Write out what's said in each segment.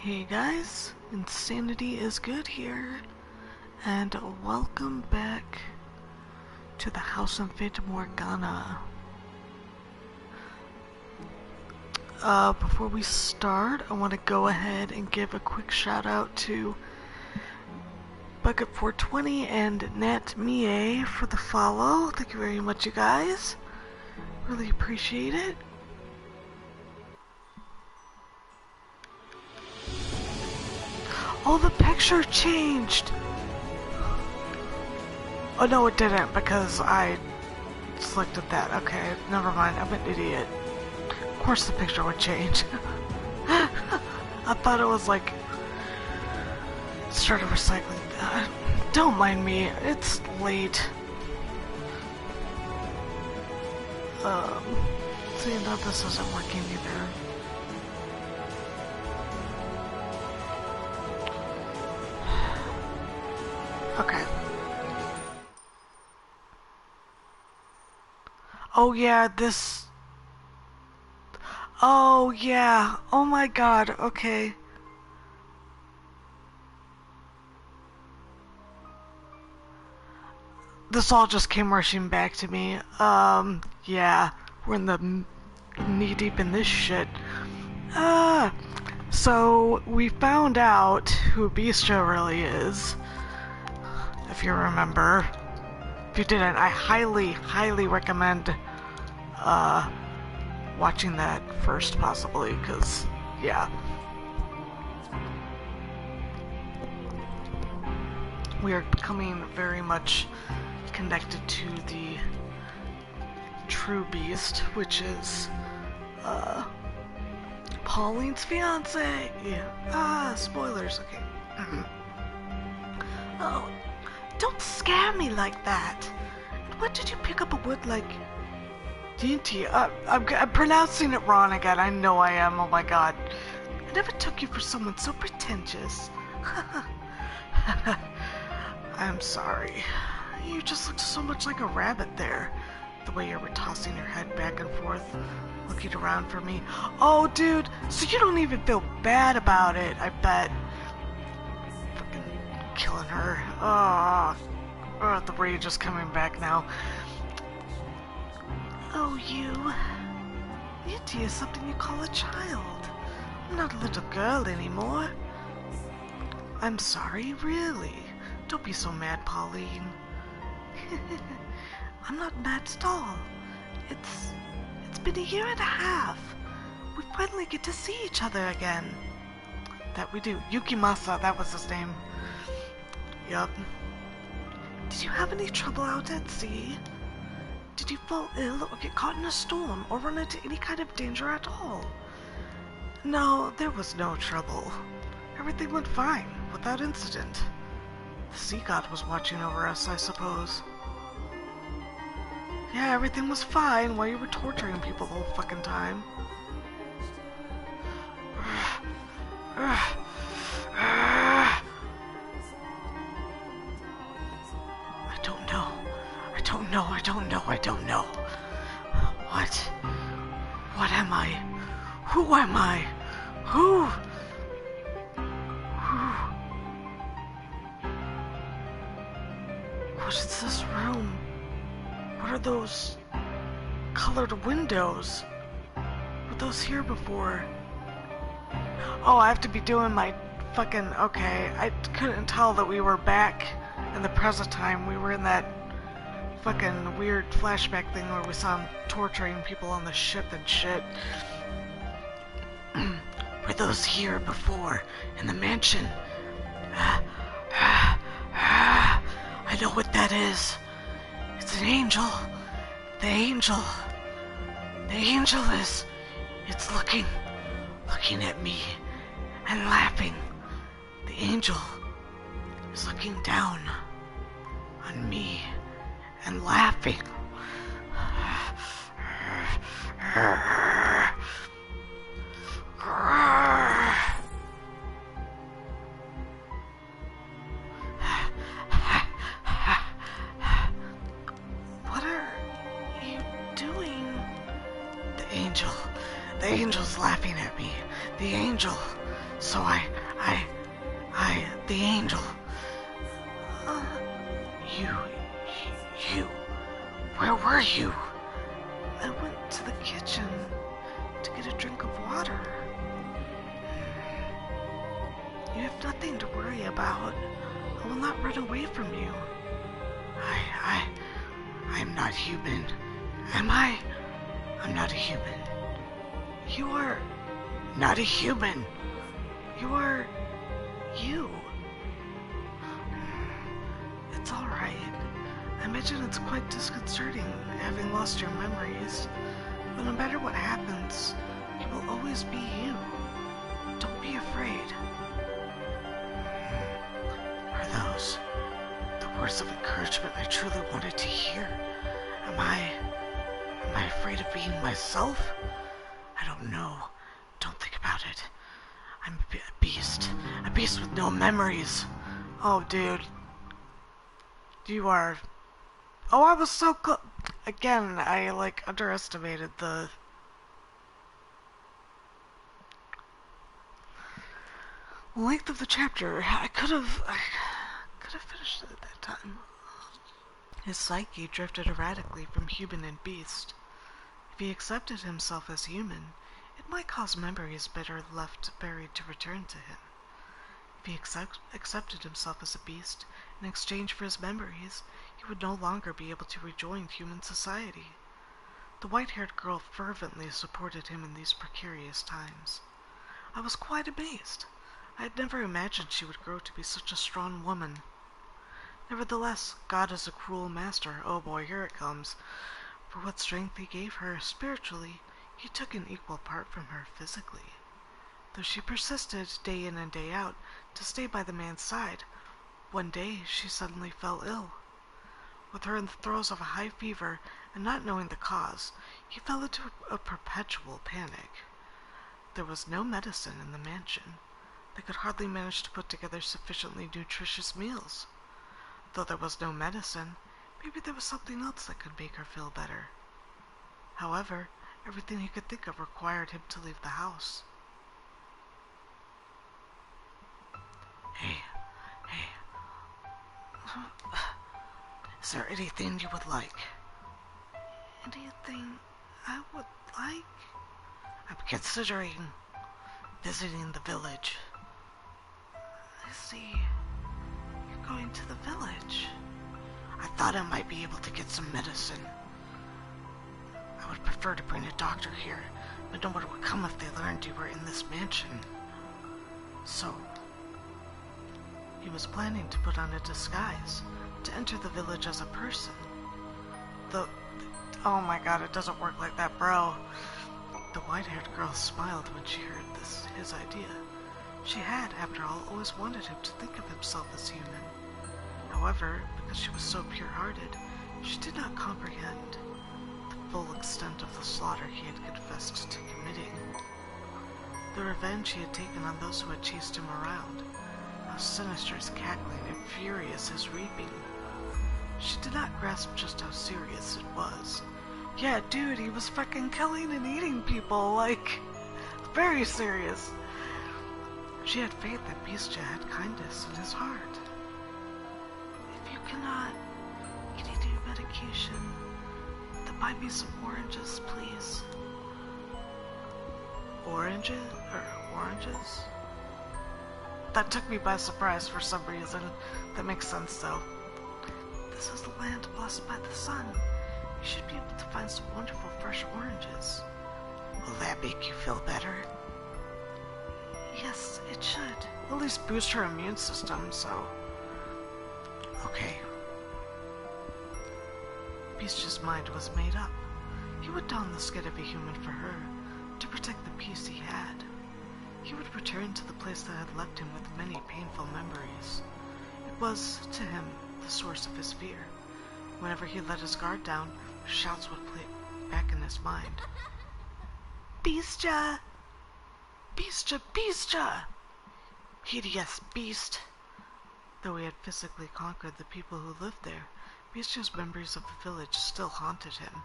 Hey guys, Insanity is Good here, and welcome back to the house on Fata Morgana. Before we start, I want to go ahead and give a quick shout out to Bucket420 and Nat Mie for the follow. Thank you very much, you guys. Really appreciate it. Oh, the picture changed! Oh no, it didn't, because I selected that. Okay, never mind, I'm an idiot. Of course the picture would change. I thought it was like... started recycling that. Don't mind me, it's late. See, now this isn't working either. Okay. Oh yeah, this... Oh yeah, oh my god, okay. This all just came rushing back to me. Yeah, we're in the knee deep in this shit. So we found out who Bestia really is. If you remember. If you didn't, I highly recommend watching that first, possibly, because, yeah. We are becoming very much connected to the true beast, which is Pauline's fiance. Yeah. Spoilers. Okay. Oh, don't scare me like that. What did you pick up a wood like? Dainty. I'm pronouncing it wrong again. I know I am. Oh my god. I never took you for someone so pretentious. I'm sorry. You just looked so much like a rabbit there. The way you were tossing your head back and forth, looking around for me. Oh, dude, so you don't even feel bad about it, I bet. Fucking killing her. Oh, the rage is coming back now. Oh, you. It is something you call a child. I'm not a little girl anymore. I'm sorry, really. Don't be so mad, Pauline. I'm not mad at all. It's been a year and a half. We finally get to see each other again. That we do. Yukimasa, that was his name. Yup. Did you have any trouble out at sea? Did you fall ill or get caught in a storm or run into any kind of danger at all? No, there was no trouble. Everything went fine, without incident. The sea god was watching over us, I suppose. Yeah, everything was fine while you were torturing people the whole fucking time. I don't know. What am I? Who am I? Who? What is this room? What are those colored windows? Were those here before? Oh, I have to be doing my fucking... Okay, I couldn't tell that we were back in the present time. We were in that fucking weird flashback thing where we saw him torturing people on the ship and shit. Were those here before in the mansion? I know what that is. It's an angel. The angel is... It's looking at me and laughing. The angel is looking down on me and laughing. What are you doing? The angel's laughing at me. The angel. So I The angel. You. Where were you? I went to the kitchen to get a drink of water. You have nothing to worry about. I will not run away from you. I'm not human. Am I? I'm not a human. You are not a human. You are you. It's alright. I imagine it's quite disconcerting having lost your memories, but no matter what happens, you will always be you. Don't be afraid. Are those the words of encouragement I truly wanted to hear? Am I afraid of being myself? I don't know. Don't think about it. I'm a beast with no memories. Oh, dude. You are... Oh, I was so close. Again, I, underestimated the... length of the chapter. I could have finished it at that time. His psyche drifted erratically from human and beast. If he accepted himself as human, it might cause memories better left buried to return to him. If he accepted himself as a beast in exchange for his memories, he would no longer be able to rejoin human society. The white-haired girl fervently supported him in these precarious times. I was quite amazed. I had never imagined she would grow to be such a strong woman. Nevertheless, God is a cruel master. Oh boy, here it comes. For what strength he gave her spiritually, he took an equal part from her physically. Though she persisted day in and day out to stay by the man's side, one day she suddenly fell ill. With her in the throes of a high fever and not knowing the cause, he fell into a perpetual panic. There was no medicine in the mansion. They could hardly manage to put together sufficiently nutritious meals. Though there was no medicine, maybe there was something else that could make her feel better. However, everything he could think of required him to leave the house. Hey. Is there anything you would like? Anything I would like? I'm considering visiting the village. I see. You're going to the village. I thought I might be able to get some medicine. I would prefer to bring a doctor here, but no one would come if they learned you were in this mansion. So, he was planning to put on a disguise to enter the village as a person. Oh my god, it doesn't work like that, bro. The white-haired girl smiled when she heard his idea. She had, after all, always wanted him to think of himself as human. However, because she was so pure-hearted, she did not comprehend the full extent of the slaughter he had confessed to committing. The revenge he had taken on those who had chased him around, how sinister his cackling and furious his reaping. She did not grasp just how serious it was. Yeah, dude, he was fucking killing and eating people, very serious. She had faith that Bestia had kindness in his heart. If you cannot get any medication, then buy me some oranges, please. Oranges? That took me by surprise for some reason. That makes sense, though. This is the land blessed by the sun. You should be able to find some wonderful fresh oranges. Will that make you feel better? Yes, it should. At least boost her immune system, so... Okay. Bestia's mind was made up. He would don the skin of a human for her, to protect the peace he had. He would return to the place that had left him with many painful memories. It was, to him, the source of his fear. Whenever he let his guard down, shouts would play back in his mind. Bestia! Bestia! Bestia! Hideous beast! Though he had physically conquered the people who lived there, Bestia's memories of the village still haunted him.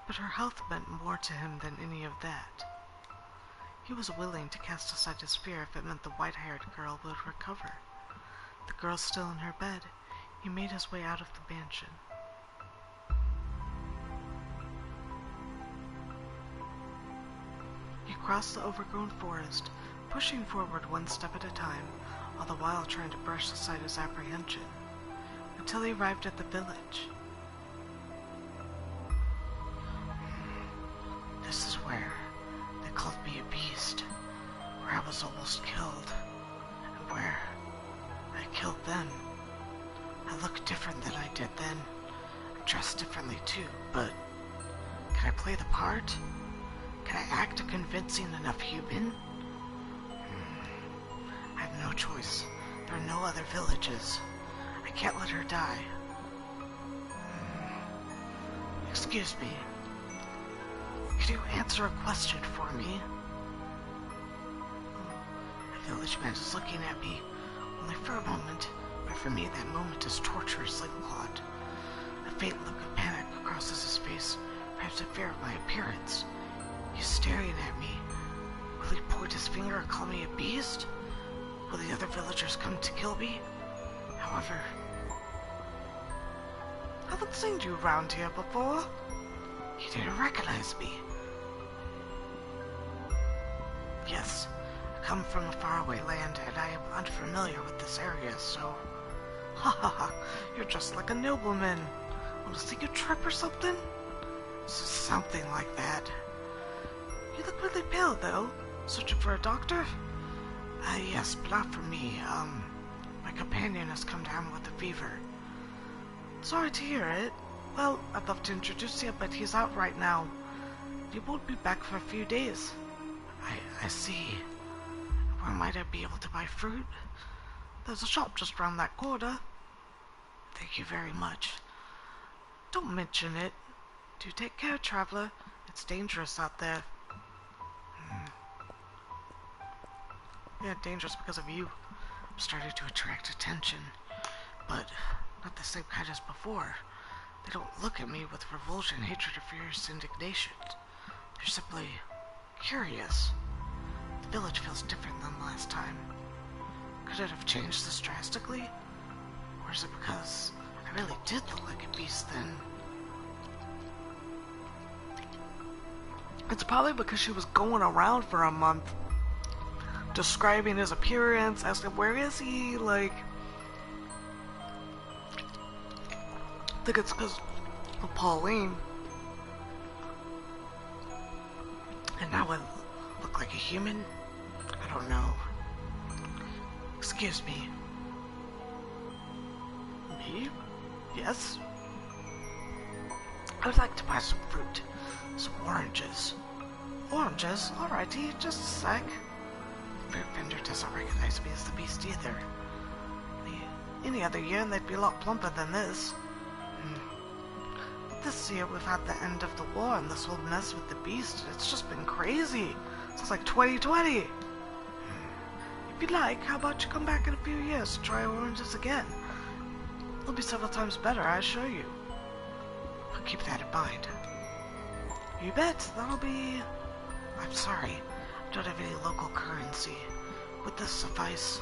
But her health meant more to him than any of that. He was willing to cast aside his fear if it meant the white-haired girl would recover. The girl still in her bed, he made his way out of the mansion. He crossed the overgrown forest, pushing forward one step at a time, all the while trying to brush aside his apprehension, until he arrived at the village. This is where they called me a beast, where I was almost killed, and where I killed them. I look different than I did then. I'm dressed differently too, but can I play the part? Can I act a convincing enough human? I have no choice. There are no other villages. I can't let her die. Excuse me. Could you answer a question for me? The village man is looking at me, only for a moment, but for me that moment is torturously long. A faint look of panic crosses his face, perhaps a fear of my appearance. He's staring at me. Will he point his finger and call me a beast? Will the other villagers come to kill me? However, I haven't seen you around here before. He didn't recognize me. Yes, I come from a faraway land and I am unfamiliar with this area, so... Ha ha ha, you're just like a nobleman. Want to see you trip or something? Something like that. You look really pale, though. Searching for a doctor? Yes, but not for me. My companion has come down with a fever. Sorry to hear it. Well, I'd love to introduce you, but he's out right now. He won't be back for a few days. I see. Where might I be able to buy fruit? There's a shop just around that corner. Thank you very much. Don't mention it. Do take care, traveler. It's dangerous out there. Yeah, dangerous because of you. I'm starting to attract attention, but not the same kind as before. They don't look at me with revulsion, hatred, or fierce indignation. They're simply curious. The village feels different than last time. Could it have changed this drastically? Or is it because I really did look like a beast then? It's probably because she was going around for a month describing his appearance, asking where is he, like... I think it's because of Pauline. And now I look like a human? I don't know. Excuse me. Me? Yes? I would like to buy some fruit. Some oranges. Oranges? Alrighty, just a sec. The fruit vendor doesn't recognize me as the beast either. Any other year and they'd be a lot plumper than this. This year we've had the end of the war and this whole mess with the beast. It's just been crazy. Sounds like 2020. If you'd like, how about you come back in a few years to try oranges again? They'll be several times better, I assure you. I'll keep that in mind. You bet, that'll be... I'm sorry, I don't have any local currency. Would this suffice?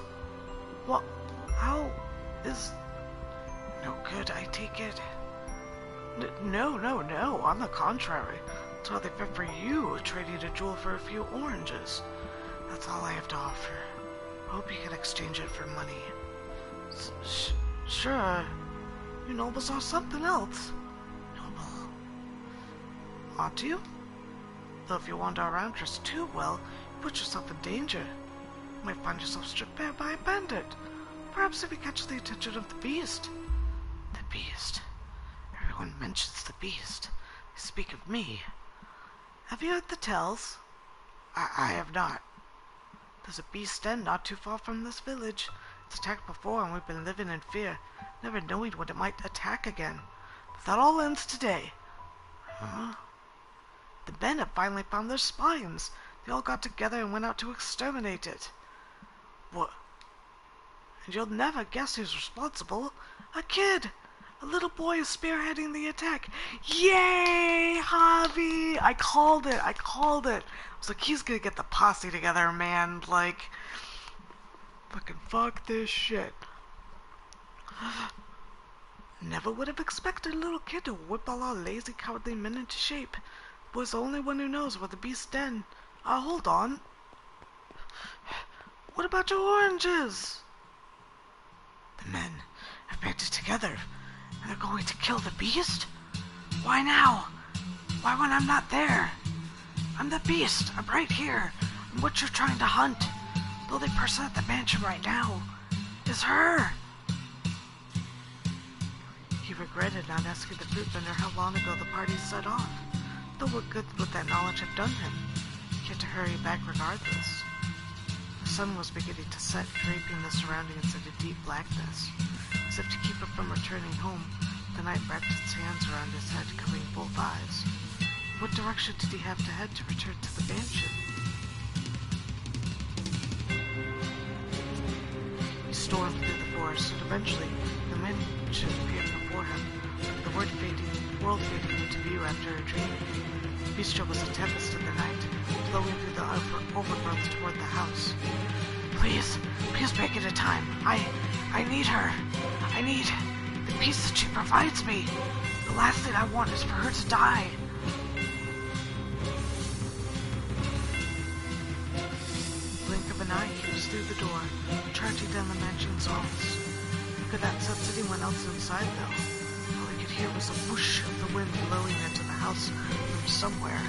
What? How is... No good, I take it? No, on the contrary. It's how they fit for you, trading a jewel for a few oranges. That's all I have to offer. Hope you can exchange it for money. Sure. You nobles are something else. Noble. Aren't you? Though if you wander around dressed too well, you put yourself in danger. You might find yourself stripped bare by a bandit. Perhaps if you catch the attention of the beast. The beast. Everyone mentions the beast. They speak of me. Have you heard the tales? I have not. There's a beast den not too far from this village. It's attacked before and we've been living in fear, never knowing when it might attack again. But that all ends today. Huh? The men have finally found their spines. They all got together and went out to exterminate it. What? And you'll never guess who's responsible. A kid! A little boy is spearheading the attack. Yay, Javi! I called it. I was like, he's gonna get the posse together, man. Like, fucking fuck this shit. Never would have expected a little kid to whip all our lazy, cowardly men into shape. Boy's the only one who knows where the beast's den. Hold on. What about your oranges? The men have banded together, and they're going to kill the beast? Why now? Why when I'm not there? I'm the beast. I'm right here. I'm what you're trying to hunt. The only person at the mansion right now is her. He regretted not asking the fruit vendor how long ago the party set off. Though what good would that knowledge have done him? He had to hurry back regardless. The sun was beginning to set, draping the surroundings into deep blackness. As if to keep it from returning home, the knight wrapped its hands around his head, covering both eyes. What direction did he have to head to return to the mansion? He stormed through the forest, and eventually the mansion appeared before him, the world fading into view after a dream. Bestia was a tempest in the night, flowing through the overgrowth toward the house. Please make it a time. I need her. I need the peace that she provides me. The last thing I want is for her to die. Blink of an eye, he was through the door, charging down the mansion's halls. He could not sense anyone else inside, though. All he could hear was a whoosh of the wind blowing into the house from somewhere.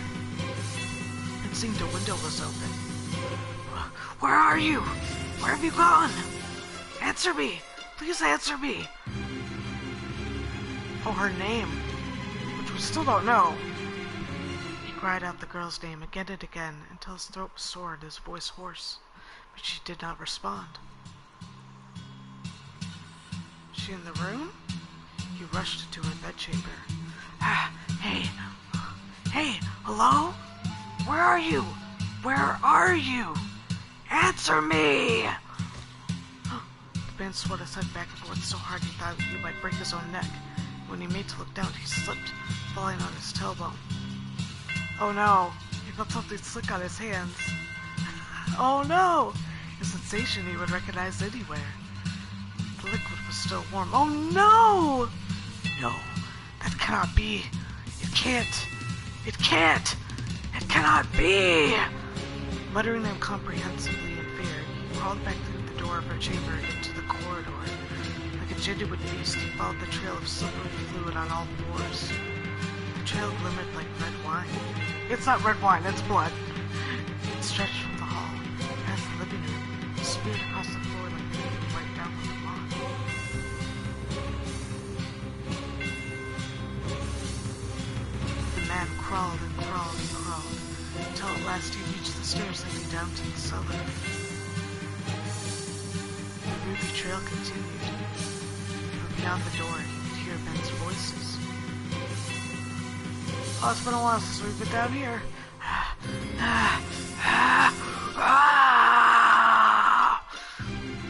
It seemed a window was open. Where are you? Where have you gone? Answer me! Please answer me! Oh, her name, which we still don't know. He cried out the girl's name again and again until his throat was sore and his voice hoarse, but she did not respond. Is she in the room? He rushed into her bedchamber. Hey, hello? Where are you? Where are you? Answer me! The man swung his head back and forth so hard he thought he might break his own neck. When he made to look down, he slipped, falling on his tailbone. Oh no! He felt something slick on his hands. Oh no! A sensation he would recognize anywhere. The liquid was still warm. Oh no! No, that cannot be. It can't. It can't. It cannot be! Muttering incomprehensibly in fear, he crawled back through the door of her chamber into the corridor. Like a genuine beast, he followed the trail of slippery fluid on all fours. The trail glimmered like red wine. It's not red wine, it's blood. It stretched from the hall, past the living room, speared across the floor like it had been wiped down with a moth. The man crawled and crawled and crawled, until at last he reached the stairs leading down to the cellar. The ruby trail continued. From beyond the door, he could hear men's voices. Oh, it's been a while since we've been down here.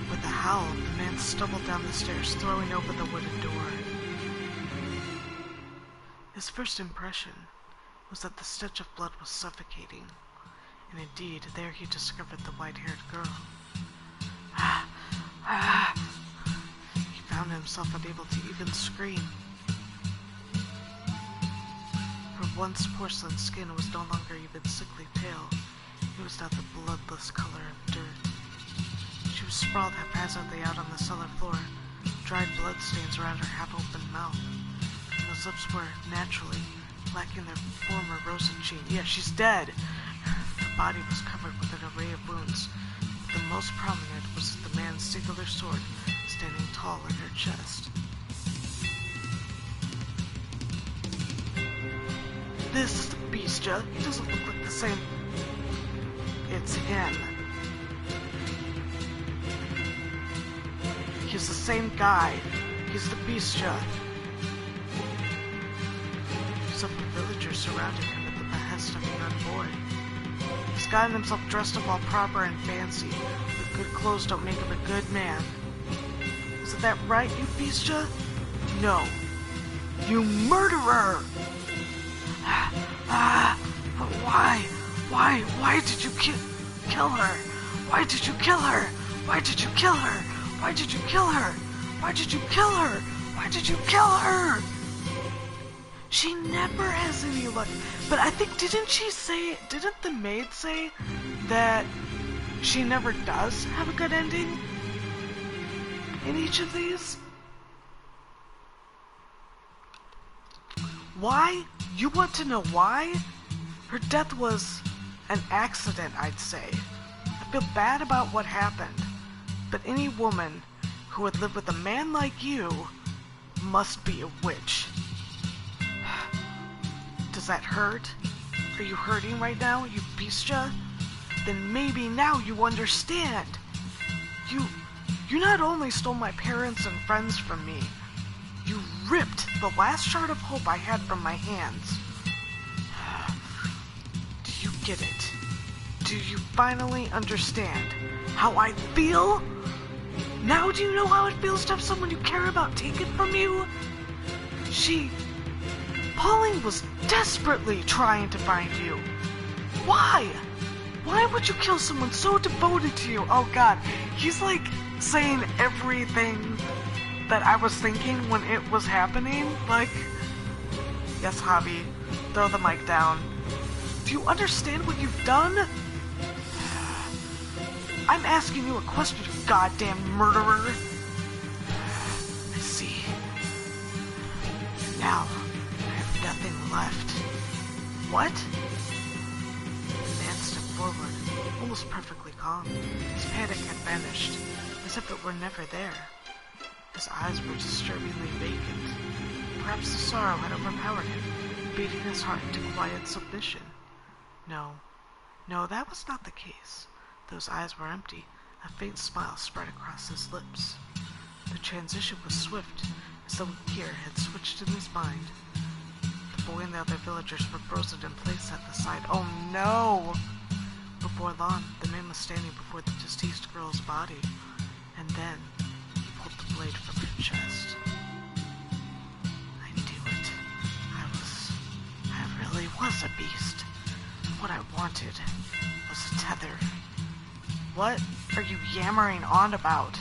With a howl, the man stumbled down the stairs, throwing open the wooden door. His first impression was that the stench of blood was suffocating, and indeed, there he discovered the white-haired girl. He found himself unable to even scream. Her once porcelain skin was no longer even sickly pale. It was now the bloodless color of dirt. She was sprawled haphazardly out on the cellar floor, dried bloodstains around her half-open mouth, and those lips were, naturally, lacking their former rosy sheen. Yeah, she's dead! Her body was covered with an array of wounds, but the most prominent was the man's singular sword standing tall in her chest. This is the Bestia. He doesn't look like the same. It's him. He's the same guy. He's the Bestia. Several villagers surrounded him at the behest of a young boy. He's gotten himself dressed up all proper and fancy, but good clothes don't make him a good man. Isn't that right, you Bestia? No. You murderer! But why? Why did you kill her? Why did you kill her? Why did you kill her? Why did you kill her? Why did you kill her? Why did you kill her? She never has any luck. But I think, didn't the maid say that she never does have a good ending in each of these? Why? You want to know why? Her death was an accident, I'd say. I feel bad about what happened, but any woman who would live with a man like you must be a witch. Does that hurt? Are you hurting right now, you Bestia? Then maybe now you understand. You not only stole my parents and friends from me, you ripped the last shard of hope I had from my hands. Do you get it? Do you finally understand how I feel? Now do you know how it feels to have someone you care about taken from you? Pauline was desperately trying to find you. Why? Why would you kill someone so devoted to you? Oh god, he's like saying everything that I was thinking when it was happening. Like, yes, Javi, throw the mic down. Do you understand what you've done? I'm asking you a question, you goddamn murderer. I see. Now, I have nothing left. What? The man stepped forward, almost perfectly calm. His panic had vanished, as if it were never there. His eyes were disturbingly vacant. Perhaps the sorrow had overpowered him, beating his heart to quiet submission. No, that was not the case. Those eyes were empty. A faint smile spread across his lips. The transition was swift, as though a gear had switched in his mind. The boy and the other villagers were frozen in place at the side. Oh no! Before long, the man was standing before the deceased girl's body, and then he pulled the blade from her chest. I knew it. I really was a beast. What I wanted was a tether. What are you yammering on about?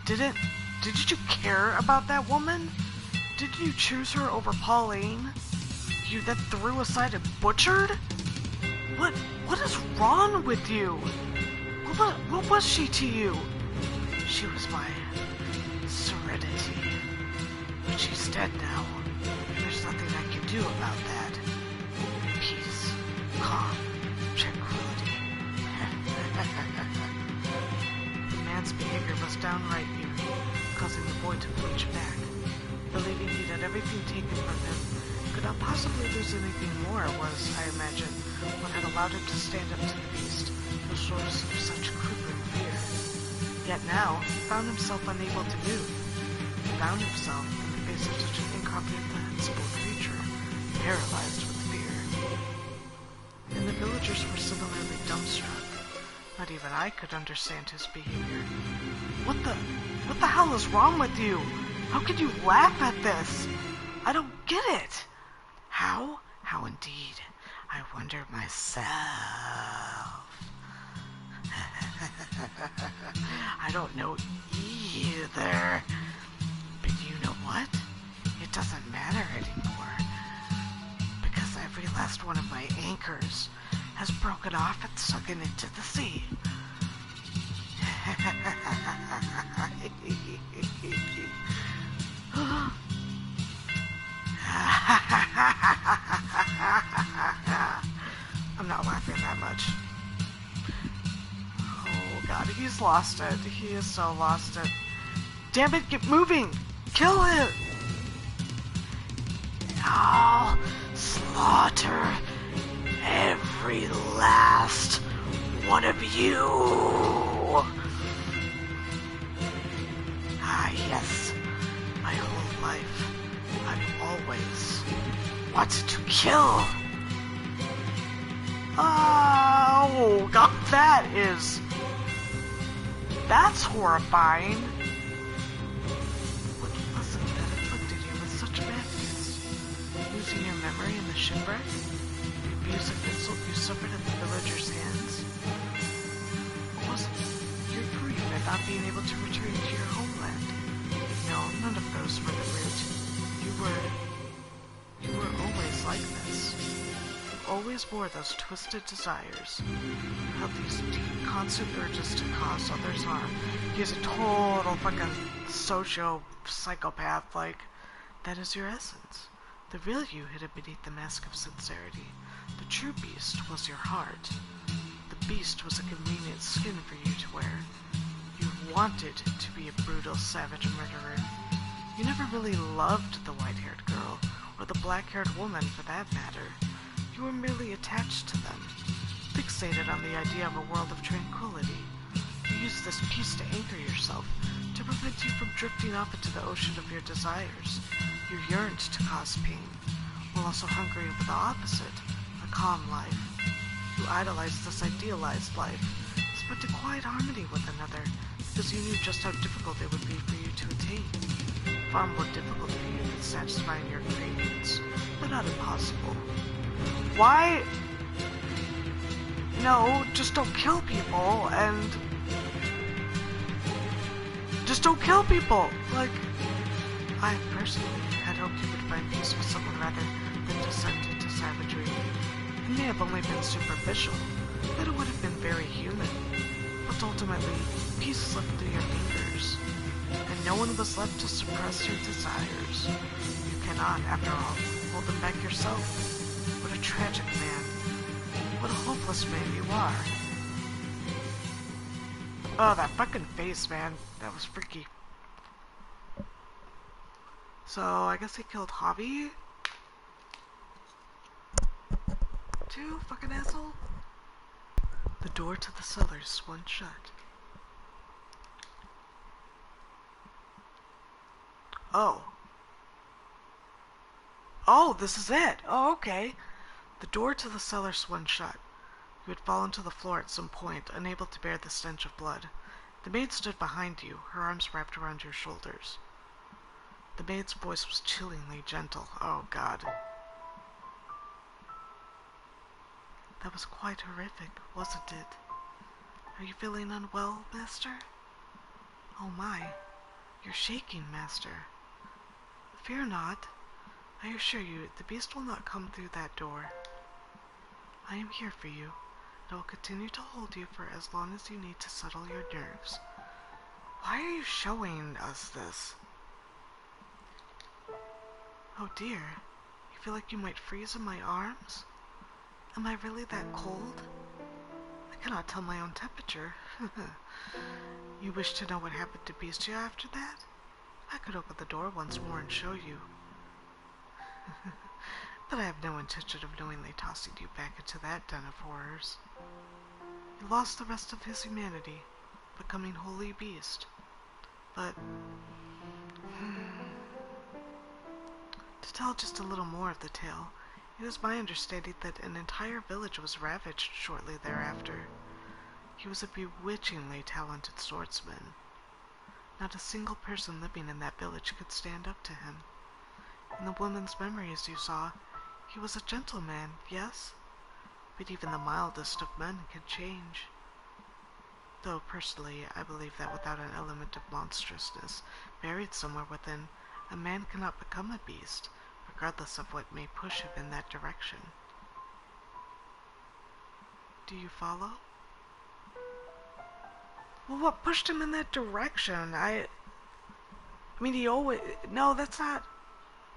Didn't you care about that woman? Didn't you choose her over Pauline? You then threw aside and butchered? What is wrong with you? What was she to you? She was my serenity. But she's dead now. There's nothing I can do about that. Peace, calm, tranquility. The man's behavior was downright eerie, causing the boy to flinch back. Believing he'd had everything taken from him, could not possibly lose anything more was, I imagine, what had allowed him to stand up to the beast, the source of such crippling fear. Yet now, he found himself unable to move. He found himself in the face of such an incomprehensible creature, paralyzed with fear. And the villagers were similarly dumbstruck. Not even I could understand his behavior. What the hell is wrong with you? How could you laugh at this? I don't get it. How? How indeed. I wonder myself. I don't know either. But you know what? It doesn't matter anymore. Because every last one of my anchors has broken off and sunken into the sea. I'm not laughing that much. Oh god, he's lost it. He is so lost it. Damn it, get moving! Kill him! I'll slaughter every last one of you! Ah, yes. My whole life, I've always wanted to kill. Oh, God, that's horrifying. What was it that afflicted you with such madness? Losing your memory in the shipwreck? The abuse and insult you suffered at the villagers' hands? Or was it your grief at not being able to return to your homeland? No, none of those were the root. You were always like this. You always bore those twisted desires. You had these deep, constant urges to cause others harm. He's a total fucking psychopath, like, that is your essence. The real you hidden beneath the mask of sincerity. The true beast was your heart. The beast was a convenient skin for you to wear. You wanted to be a brutal, savage murderer. You never really loved the white-haired girl, or the black-haired woman for that matter. You were merely attached to them, fixated on the idea of a world of tranquility. You used this peace to anchor yourself, to prevent you from drifting off into the ocean of your desires. You yearned to cause pain, while also hungering for the opposite, a calm life. You idolized this idealized life, spent in quiet harmony with another, because you knew just how difficult it would be for you to attain. Far more difficult for you than satisfying your cravings, but not impossible. Why? No, just don't kill people, and... just don't kill people! Like, I personally had hoped you would find peace with someone rather than descend into savagery. It may have only been superficial, but it would have been very human. But ultimately, peace slipped through your fingers, and no one was left to suppress your desires. You cannot, after all, hold them back yourself. What a tragic man. What a hopeless man you are. Oh, that fucking face, man. That was freaky. So, I guess he killed Javi? Too? Fucking asshole? The door to the cellar swung shut. Oh. Oh, this is it. Oh, okay. The door to the cellar swung shut. You had fallen to the floor at some point, unable to bear the stench of blood. The maid stood behind you, her arms wrapped around your shoulders. The maid's voice was chillingly gentle. Oh, God. That was quite horrific, wasn't it? Are you feeling unwell, Master? Oh my, you're shaking, Master. Fear not. I assure you, the beast will not come through that door. I am here for you, and I will continue to hold you for as long as you need to settle your nerves. Why are you showing us this? Oh dear, you feel like you might freeze in my arms? Am I really that cold? I cannot tell my own temperature. You wish to know what happened to Bestia after that? I could open the door once more and show you. But I have no intention of knowingly tossing you back into that den of horrors. He lost the rest of his humanity, becoming wholly beast. But... to tell just a little more of the tale, it is my understanding that an entire village was ravaged shortly thereafter. He was a bewitchingly talented swordsman. Not a single person living in that village could stand up to him. In the woman's memories you saw, he was a gentleman, yes? But even the mildest of men can change. Though, personally, I believe that without an element of monstrousness buried somewhere within, a man cannot become a beast, regardless of what may push him in that direction. Do you follow? Well, what pushed him in that direction? I mean, he always... No, that's not...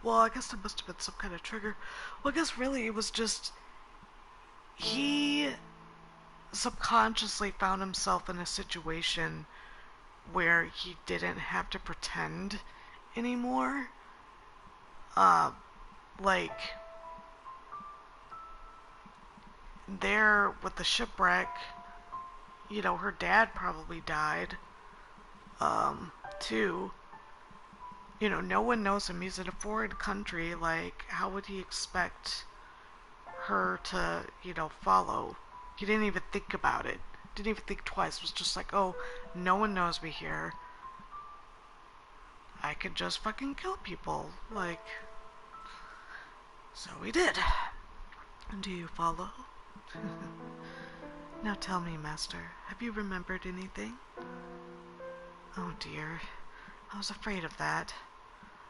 Well, I guess there must have been some kind of trigger. Well, I guess really it was just... He subconsciously found himself in a situation where he didn't have to pretend anymore. Like... There, with the shipwreck... You know, her dad probably died, too. You know, no one knows him. He's in a foreign country. Like, how would he expect her to, you know, follow? He didn't even think about it. Didn't even think twice. It was just like, oh, no one knows me here. I could just fucking kill people. Like, so he did. Do you follow? Now tell me, Master, have you remembered anything? Oh dear. I was afraid of that.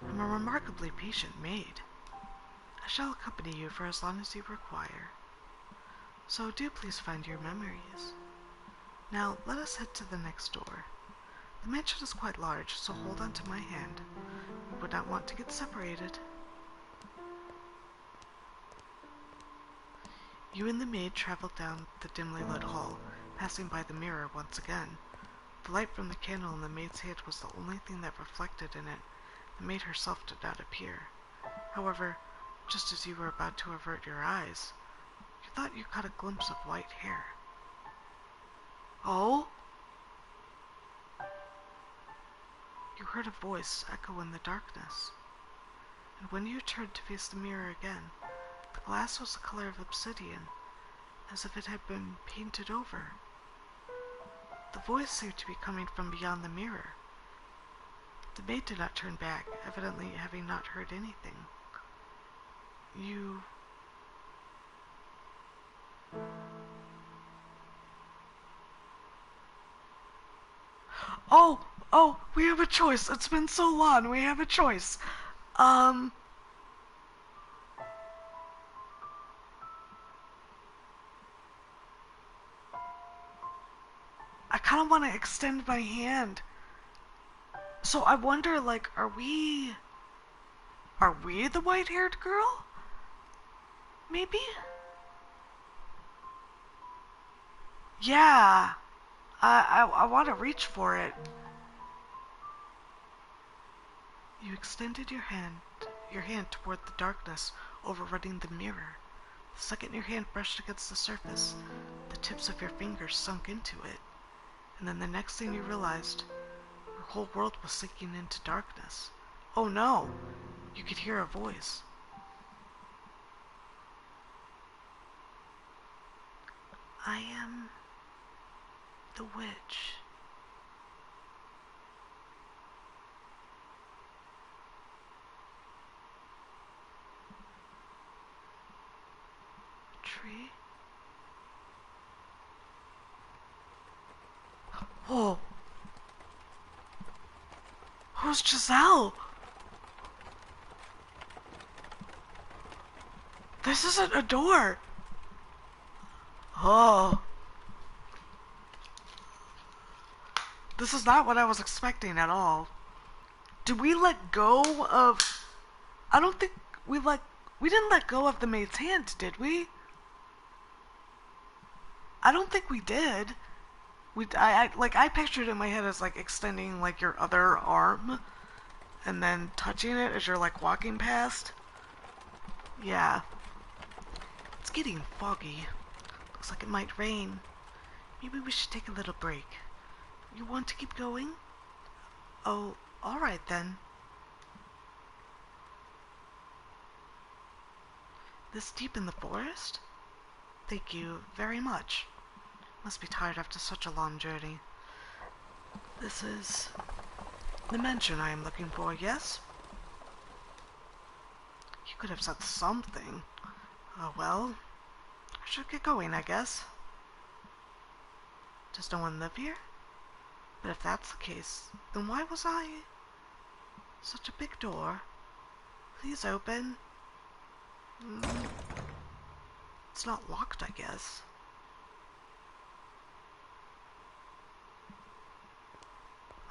I'm a remarkably patient maid. I shall accompany you for as long as you require. So do please find your memories. Now let us head to the next door. The mansion is quite large, so hold on to my hand. We would not want to get separated. You and the maid traveled down the dimly lit hall, passing by the mirror once again. The light from the candle in the maid's hand was the only thing that reflected in it. The maid herself did not appear. However, just as you were about to avert your eyes, you thought you caught a glimpse of white hair. Oh? You heard a voice echo in the darkness. And when you turned to face the mirror again, the glass was the color of obsidian, as if it had been painted over. The voice seemed to be coming from beyond the mirror. The maid did not turn back, evidently having not heard anything. You... Oh, we have a choice. It's been so long. We have a choice. I kind of want to extend my hand. So I wonder, like, are we the white-haired girl? Maybe? Yeah. I want to reach for it. You extended your hand toward the darkness overrunning the mirror. The second your hand brushed against the surface, the tips of your fingers sunk into it. And then the next thing you realized, your whole world was sinking into darkness. Oh no! You could hear a voice. I am the witch. Tree? Whoa! Who's Giselle? This isn't a door! Oh. This is not what I was expecting at all. Did we let go of... I don't think we didn't let go of the maid's hand, did we? I don't think we did. I pictured it in my head as like extending like your other arm and then touching it as you're like walking past. Yeah. It's getting foggy. Looks like it might rain. Maybe we should take a little break. You want to keep going? Oh, alright then. This deep in the forest? Thank you very much. Must be tired after such a long journey. This is the mansion I am looking for, yes? You could have said something. Oh well, I should get going, I guess. Does no one live here? But if that's the case, then why was I... Such a big door. Please open. It's not locked, I guess.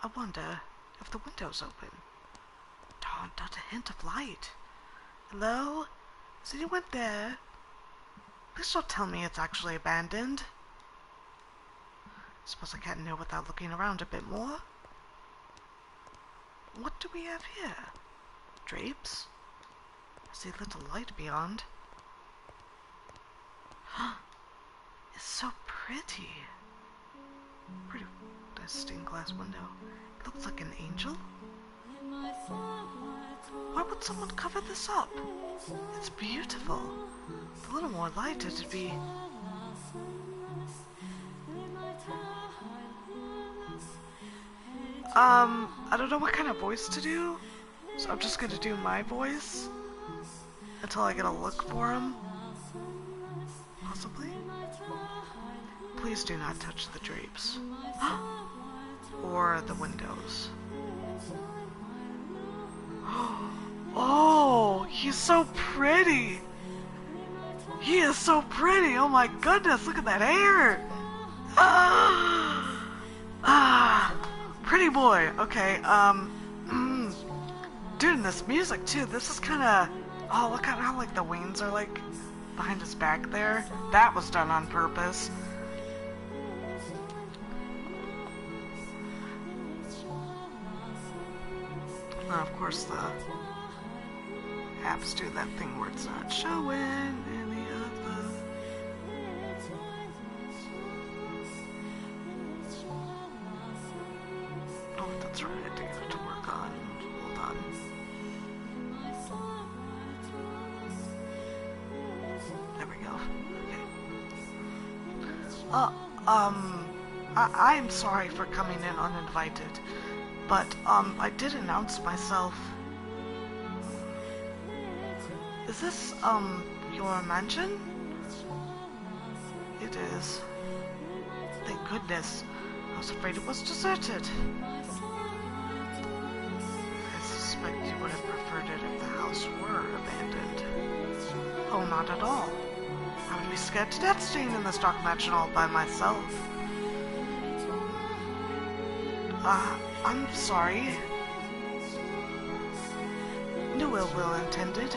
I wonder if the window's open. Darn, not a hint of light. Hello? Is anyone there? Please don't tell me it's actually abandoned. Suppose I can't know without looking around a bit more. What do we have here? Drapes? I see little light beyond. It's so pretty. Pretty stained glass window. It looks like an angel. Why would someone cover this up? It's beautiful. With a little more light it'd be... I don't know what kind of voice to do, so I'm just gonna do my voice until I get a look for him. Possibly. Please do not touch the drapes. Or the windows. He's so pretty. He is so pretty. Oh my goodness, look at that hair. Pretty boy. Okay, dude, this music too. This is kind of, oh, look at how like the wings are like behind his back there. That was done on purpose. Of course, the apps do that thing where it's not showing any of the... Oh, that's right, I do have to work on. Hold on. There we go. Okay. I'm sorry for coming in uninvited. But, I did announce myself. Is this, your mansion? It is. Thank goodness. I was afraid it was deserted. I suspect you would have preferred it if the house were abandoned. Oh, not at all. I would be scared to death staying in this dark mansion all by myself. I'm sorry. No ill will intended,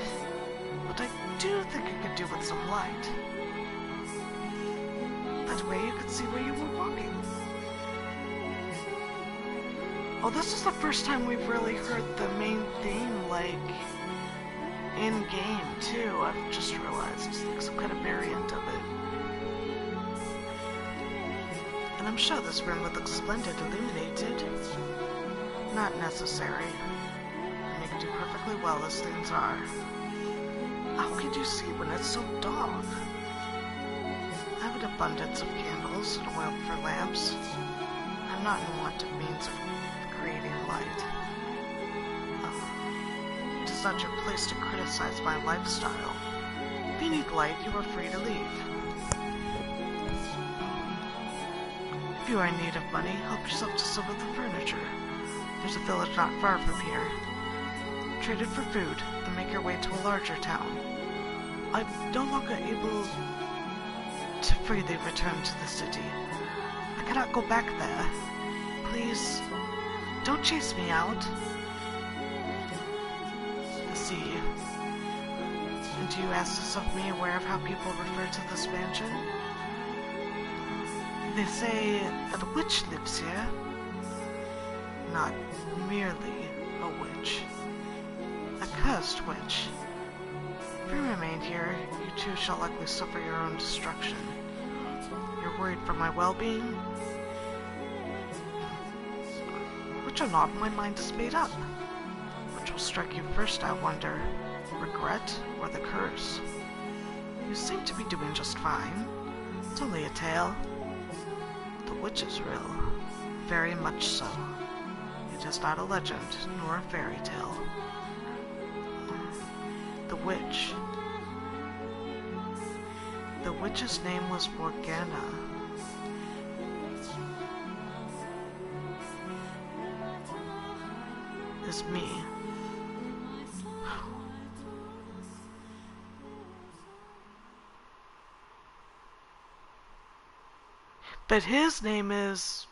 but I do think you could do with some light. That way you could see where you were walking. Oh, this is the first time we've really heard the main theme, like, in-game, too. I've just realized it's like some kind of variant of it. And I'm sure this room would look splendid illuminated. Not necessary. They can do perfectly well as things are. How could you see when it's so dark? I have an abundance of candles and oil for lamps. I'm not in want of means of creating light. It is not your place to criticize my lifestyle. If you need light, you are free to leave. If you are in need of money, help yourself to some of the furniture. There's a village not far from here. Trade it for food, then make your way to a larger town. I'm no longer able to freely return to the city. I cannot go back there. Please, don't chase me out. I see you. And do you ask this of me, aware of how people refer to this mansion? They say that a witch lives here. Not merely a witch. A cursed witch. If you remain here, you too shall likely suffer your own destruction. You're worried for my well-being? Which or not, my mind is made up. Which will strike you first, I wonder? Regret or the curse? You seem to be doing just fine. It's only a tale. The witch is real. Very much so. It is not a legend, nor a fairy tale. The witch. The witch's name was Morgana. Is me. But his name is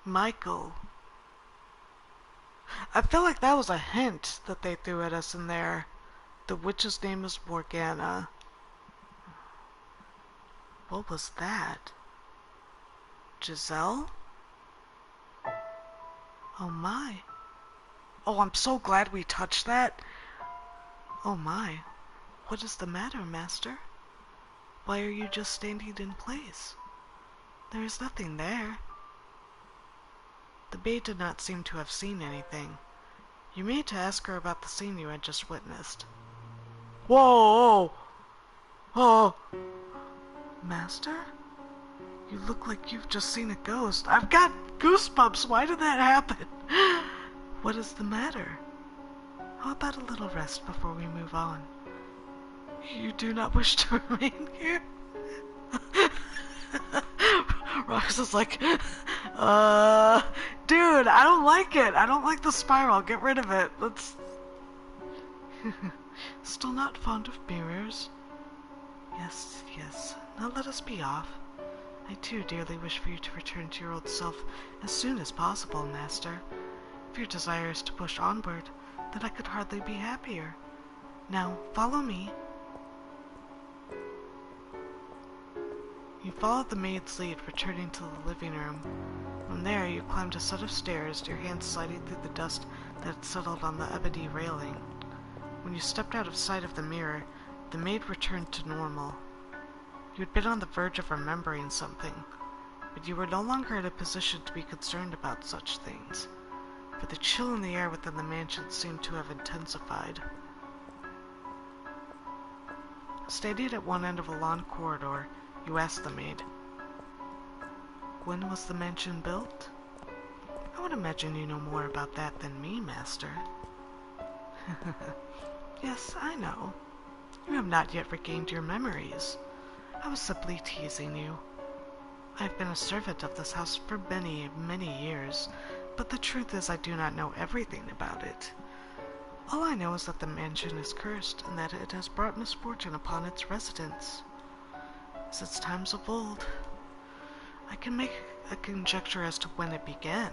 Michael. I feel like that was a hint that they threw at us in there. The witch's name is Morgana. What was that? Giselle? Oh my. Oh, I'm so glad we touched that. Oh my. What is the matter, Master? Why are you just standing in place? There is nothing there. The maid did not seem to have seen anything. You made to ask her about the scene you had just witnessed. Whoa! Oh! Master? You look like you've just seen a ghost. I've got goosebumps. Why did that happen? What is the matter? How about a little rest before we move on? You do not wish to remain here? Rox is like, dude, I don't like it. I don't like the spiral. Get rid of it. Let's... Still not fond of mirrors? Yes, yes. Now let us be off. I too dearly wish for you to return to your old self as soon as possible, Master. If your desire is to push onward, then I could hardly be happier. Now, follow me. You followed the maid's lead, returning to the living room. From there, you climbed a set of stairs, your hands sliding through the dust that had settled on the ebony railing. When you stepped out of sight of the mirror, the maid returned to normal. You had been on the verge of remembering something, but you were no longer in a position to be concerned about such things, for the chill in the air within the mansion seemed to have intensified. Standing at one end of a long corridor, you asked the maid, "When was the mansion built?" "I would imagine you know more about that than me, Master." "Yes, I know. You have not yet regained your memories. I was simply teasing you. I have been a servant of this house for many, many years, but the truth is I do not know everything about it. All I know is that the mansion is cursed, and that it has brought misfortune upon its residents. Since times of old, I can make a conjecture as to when it began,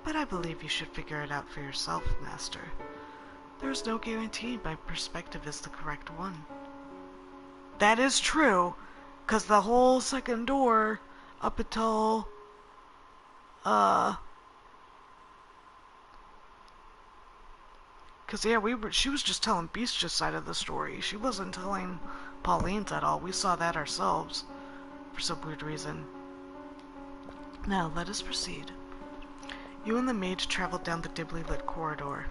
but I believe you should figure it out for yourself, Master. There is no guarantee my perspective is the correct one." That is true, because the whole second door, up until, because yeah, she was just telling Bestia's side of the story. She wasn't telling Pauline's at all. We saw that ourselves, for some weird reason. Now, let us proceed. You and the maid traveled down the dimly lit corridor.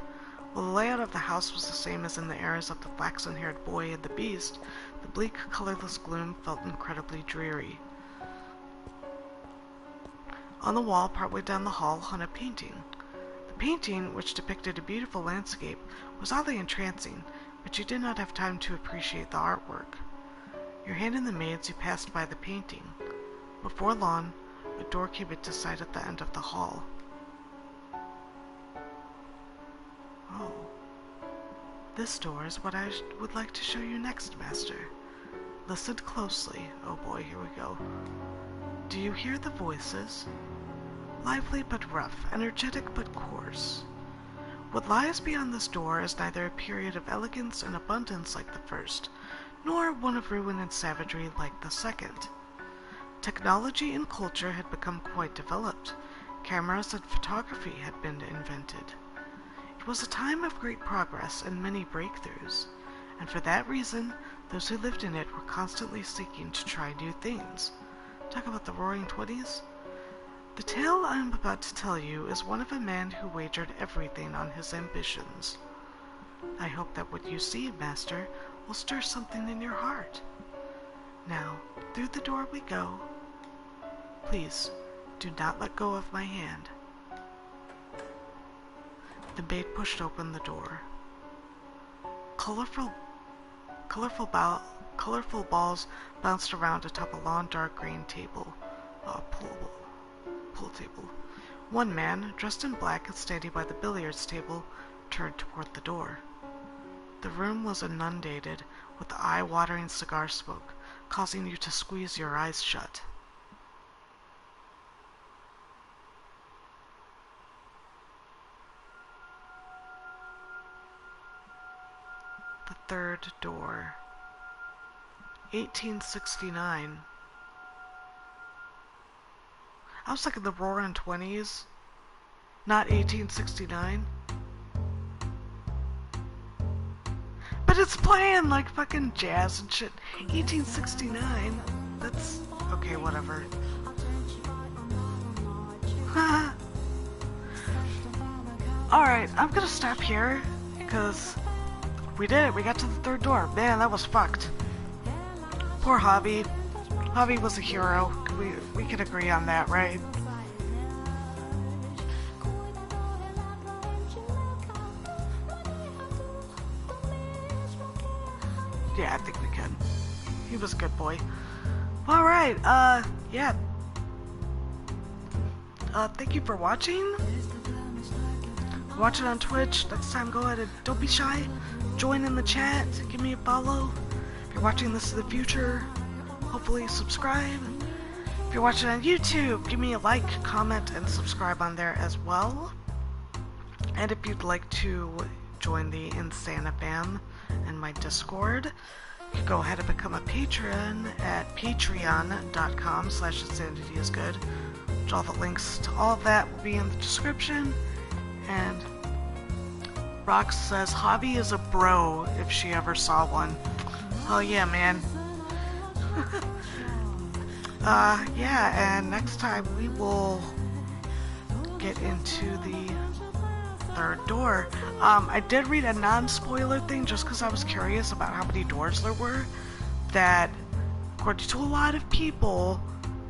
While the layout of the house was the same as in the eras of the flaxen-haired boy and the beast, the bleak, colorless gloom felt incredibly dreary. On the wall, partway down the hall, hung a painting. The painting, which depicted a beautiful landscape, was oddly entrancing, but you did not have time to appreciate the artwork. Your hand in the maid's, you passed by the painting. Before long, a door came into sight at the end of the hall. Oh. This door is what I would like to show you next, Master. Listen closely. Oh boy, here we go. Do you hear the voices? Lively but rough, energetic but coarse. What lies beyond this door is neither a period of elegance and abundance like the first, nor one of ruin and savagery like the second. Technology and culture had become quite developed. Cameras and photography had been invented. It was a time of great progress and many breakthroughs, and for that reason, those who lived in it were constantly seeking to try new things. Talk about the Roaring Twenties? The tale I am about to tell you is one of a man who wagered everything on his ambitions. I hope that what you see, Master, will stir something in your heart. Now, through the door we go. Please, do not let go of my hand. The maid pushed open the door. Colorful balls bounced around atop a long dark green table, pool table. One man, dressed in black and standing by the billiards table, turned toward the door. The room was inundated with eye-watering cigar smoke, causing you to squeeze your eyes shut. The third door. 1869. I was thinking the Roaring Twenties, not 1869. But it's playing like fucking jazz and shit. 1869. That's okay, whatever. Alright, I'm gonna stop here, because we did it. We got to the third door. Man, that was fucked. Poor Javi. Javi was a hero. We can agree on that, right? Yeah, I think we can. He was a good boy. Alright, yeah. Thank you for watching. Watch it on Twitch. Next time, go ahead and don't be shy. Join in the chat. Give me a follow. If you're watching this in the future, hopefully subscribe. If you're watching on YouTube, give me a like, comment, and subscribe on there as well. And if you'd like to join the Insana fam and my Discord, you can go ahead and become a patron at patreon.com/insanityizgood. Which all the links to all of that will be in the description. And Rox says hobby is a bro if she ever saw one. Oh yeah, man. Yeah, and next time we will get into the third door. I did read a non-spoiler thing just because I was curious about how many doors there were. That, according to a lot of people,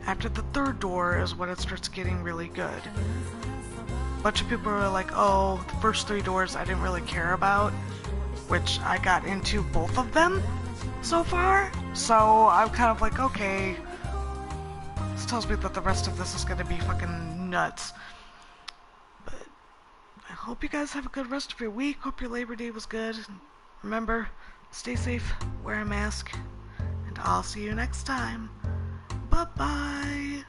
after the third door is when it starts getting really good. A bunch of people were like, oh, the first 3 doors I didn't really care about, which I got into both of them so far. So I'm kind of like, okay, this tells me that the rest of this is going to be fucking nuts. But I hope you guys have a good rest of your week. Hope your Labor Day was good. Remember, stay safe, wear a mask, and I'll see you next time. Bye-bye.